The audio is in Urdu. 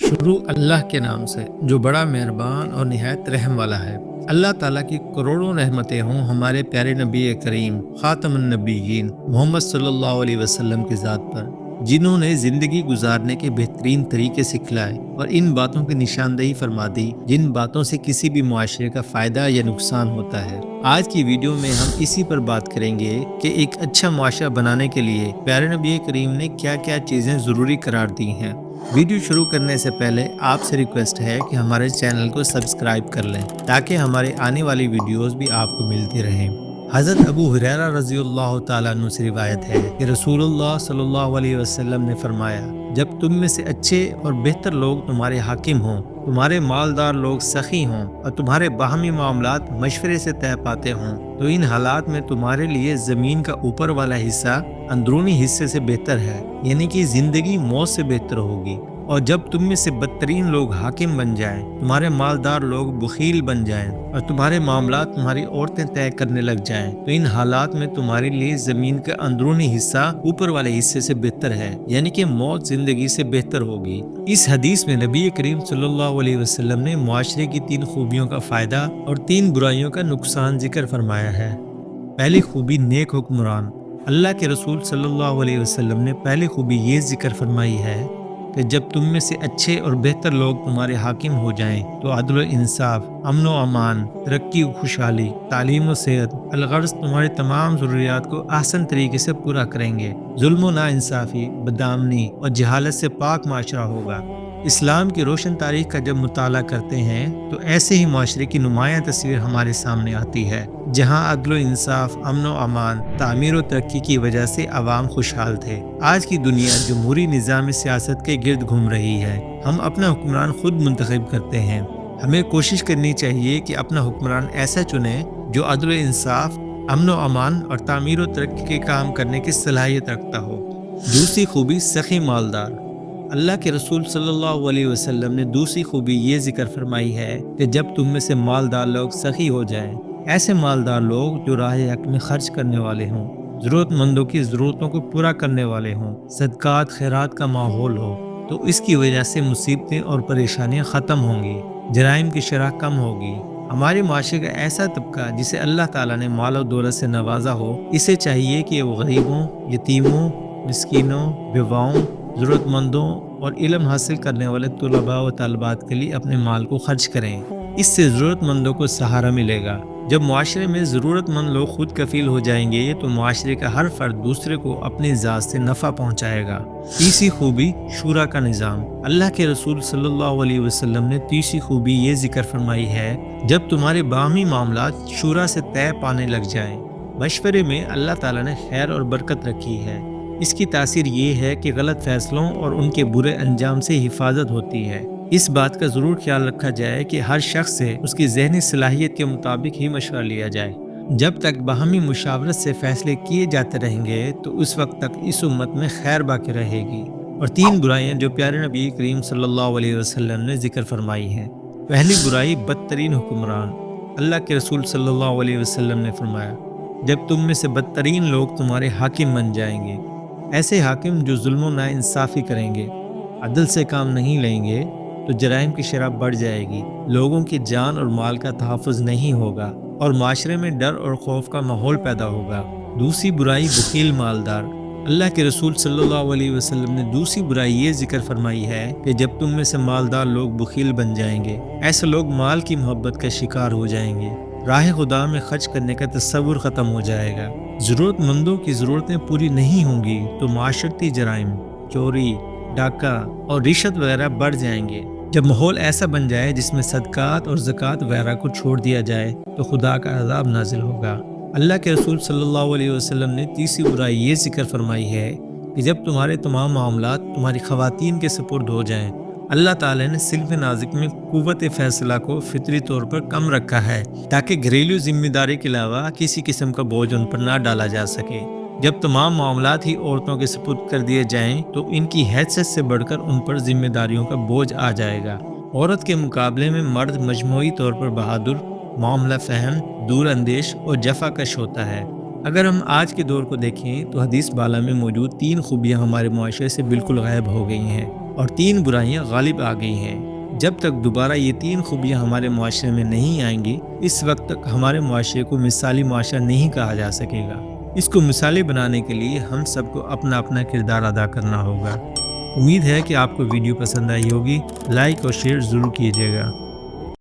شروع اللہ کے نام سے جو بڑا مہربان اور نہایت رحم والا ہے۔ اللہ تعالیٰ کی کروڑوں رحمتیں ہوں ہمارے پیارے نبی کریم خاتم النبیین محمد صلی اللہ علیہ وسلم کی ذات پر، جنہوں نے زندگی گزارنے کے بہترین طریقے سکھلائے اور ان باتوں کی نشاندہی فرما دی جن باتوں سے کسی بھی معاشرے کا فائدہ یا نقصان ہوتا ہے۔ آج کی ویڈیو میں ہم اسی پر بات کریں گے کہ ایک اچھا معاشرہ بنانے کے لیے پیارے نبی کریم نے کیا کیا چیزیں ضروری قرار دی ہیں۔ ویڈیو شروع کرنے سے پہلے آپ سے ریکویسٹ ہے کہ ہمارے چینل کو سبسکرائب کر لیں تاکہ ہمارے آنے والی ویڈیوز بھی آپ کو ملتی رہیں۔ حضرت ابو ہریرہ رضی اللہ تعالیٰ عنہ سے روایت ہے کہ رسول اللہ صلی اللہ علیہ وسلم نے فرمایا، جب تم میں سے اچھے اور بہتر لوگ تمہارے حاکم ہوں، تمہارے مالدار لوگ سخی ہوں اور تمہارے باہمی معاملات مشورے سے طے پاتے ہوں، تو ان حالات میں تمہارے لیے زمین کا اوپر والا حصہ اندرونی حصے سے بہتر ہے، یعنی کہ زندگی موت سے بہتر ہوگی۔ اور جب تم میں سے بدترین لوگ حاکم بن جائیں، تمہارے مالدار لوگ بخیل بن جائیں اور تمہارے معاملات تمہاری عورتیں طے کرنے لگ جائیں، تو ان حالات میں تمہارے لیے زمین کا اندرونی حصہ اوپر والے حصے سے بہتر ہے، یعنی کہ موت زندگی سے بہتر ہوگی۔ اس حدیث میں نبی کریم صلی اللہ علیہ وسلم نے معاشرے کی 3 خوبیوں کا فائدہ اور 3 برائیوں کا نقصان ذکر فرمایا ہے۔ پہلی خوبی نیک حکمران۔ اللہ کے رسول صلی اللہ علیہ وسلم نے پہلی خوبی یہ ذکر فرمائی ہے کہ جب تم میں سے اچھے اور بہتر لوگ تمہارے حاکم ہو جائیں تو عدل و انصاف، امن و امان، ترقی و خوشحالی، تعلیم و صحت، الغرض تمہاری تمام ضروریات کو احسن طریقے سے پورا کریں گے۔ ظلم و ناانصافی، بدامنی اور جہالت سے پاک معاشرہ ہوگا۔ اسلام کی روشن تاریخ کا جب مطالعہ کرتے ہیں تو ایسے ہی معاشرے کی نمایاں تصویر ہمارے سامنے آتی ہے، جہاں عدل و انصاف، امن و امان، تعمیر و ترقی کی وجہ سے عوام خوشحال تھے۔ آج کی دنیا جمہوری نظام سیاست کے گرد گھوم رہی ہے۔ ہم اپنا حکمران خود منتخب کرتے ہیں۔ ہمیں کوشش کرنی چاہیے کہ اپنا حکمران ایسا چنیں جو عدل و انصاف، امن و امان اور تعمیر و ترقی کے کام کرنے کی صلاحیت رکھتا ہو۔ دوسری خوبی سخی مالدار۔ اللہ کے رسول صلی اللہ علیہ وسلم نے دوسری خوبی یہ ذکر فرمائی ہے کہ جب تم میں سے مالدار لوگ سخی ہو جائیں، ایسے مالدار لوگ جو راہ حق میں خرچ کرنے والے ہوں، ضرورت مندوں کی ضرورتوں کو پورا کرنے والے ہوں، صدقات خیرات کا ماحول ہو، تو اس کی وجہ سے مصیبتیں اور پریشانیاں ختم ہوں گی، جرائم کی شرح کم ہوگی۔ ہمارے معاشرے کا ایسا طبقہ جسے اللہ تعالیٰ نے مال و دولت سے نوازا ہو، اسے چاہیے کہ وہ غریبوں، یتیموں، مسکینوں، بیواؤں، ضرورت مندوں اور علم حاصل کرنے والے طلباء و طالبات کے لیے اپنے مال کو خرچ کریں۔ اس سے ضرورت مندوں کو سہارا ملے گا۔ جب معاشرے میں ضرورت مند لوگ خود کفیل ہو جائیں گے تو معاشرے کا ہر فرد دوسرے کو اپنی ذات سے نفع پہنچائے گا۔ تیسری خوبی شورا کا نظام۔ اللہ کے رسول صلی اللہ علیہ وسلم نے تیسری خوبی یہ ذکر فرمائی ہے، جب تمہارے باہمی معاملات شورا سے طے پانے لگ جائیں۔ مشورے میں اللہ تعالیٰ نے خیر اور برکت رکھی ہے۔ اس کی تاثیر یہ ہے کہ غلط فیصلوں اور ان کے برے انجام سے حفاظت ہوتی ہے۔ اس بات کا ضرور خیال رکھا جائے کہ ہر شخص سے اس کی ذہنی صلاحیت کے مطابق ہی مشورہ لیا جائے۔ جب تک باہمی مشاورت سے فیصلے کیے جاتے رہیں گے تو اس وقت تک اس امت میں خیر باقی رہے گی۔ اور 3 برائیاں جو پیارے نبی کریم صلی اللہ علیہ وسلم نے ذکر فرمائی ہیں۔ پہلی برائی بدترین حکمران۔ اللہ کے رسول صلی اللہ علیہ وسلم نے فرمایا، جب تم میں سے بدترین لوگ تمہارے حاکم بن جائیں گے، ایسے حاکم جو ظلم و ناانصافی کریں گے، عدل سے کام نہیں لیں گے، تو جرائم کی شرح بڑھ جائے گی، لوگوں کی جان اور مال کا تحفظ نہیں ہوگا اور معاشرے میں ڈر اور خوف کا ماحول پیدا ہوگا۔ دوسری برائی بخیل مالدار۔ اللہ کے رسول صلی اللہ علیہ وسلم نے دوسری برائی یہ ذکر فرمائی ہے کہ جب تم میں سے مالدار لوگ بخیل بن جائیں گے، ایسے لوگ مال کی محبت کا شکار ہو جائیں گے، راہ خدا میں خرچ کرنے کا تصور ختم ہو جائے گا، ضرورت مندوں کی ضرورتیں پوری نہیں ہوں گی تو معاشرتی جرائم، چوری، ڈاکہ اور رشوت وغیرہ بڑھ جائیں گے۔ جب ماحول ایسا بن جائے جس میں صدقات اور زکوٰۃ وغیرہ کو چھوڑ دیا جائے تو خدا کا عذاب نازل ہوگا۔ اللہ کے رسول صلی اللہ علیہ وسلم نے تیسری برائی یہ ذکر فرمائی ہے کہ جب تمہارے تمام معاملات تمہاری خواتین کے سپرد ہو جائیں، اللہ تعالیٰ نے صنف نازک میں قوت فیصلہ کو فطری طور پر کم رکھا ہے تاکہ گھریلو ذمہ داری کے علاوہ کسی قسم کا بوجھ ان پر نہ ڈالا جا سکے۔ جب تمام معاملات ہی عورتوں کے سپرد کر دیے جائیں تو ان کی حیثیت سے بڑھ کر ان پر ذمہ داریوں کا بوجھ آ جائے گا۔ عورت کے مقابلے میں مرد مجموعی طور پر بہادر، معاملہ فہم، دور اندیش اور جفا کش ہوتا ہے۔ اگر ہم آج کے دور کو دیکھیں تو حدیث بالا میں موجود 3 خوبیاں ہمارے معاشرے سے بالکل غائب ہو گئی ہیں اور 3 برائیاں غالب آ گئی ہیں۔ جب تک دوبارہ یہ 3 خوبیاں ہمارے معاشرے میں نہیں آئیں گی، اس وقت تک ہمارے معاشرے کو مثالی معاشرہ نہیں کہا جا سکے گا۔ اس کو مثالی بنانے کے لیے ہم سب کو اپنا اپنا کردار ادا کرنا ہوگا۔ امید ہے کہ آپ کو ویڈیو پسند آئی ہوگی۔ لائک اور شیئر ضرور کیجیے گا۔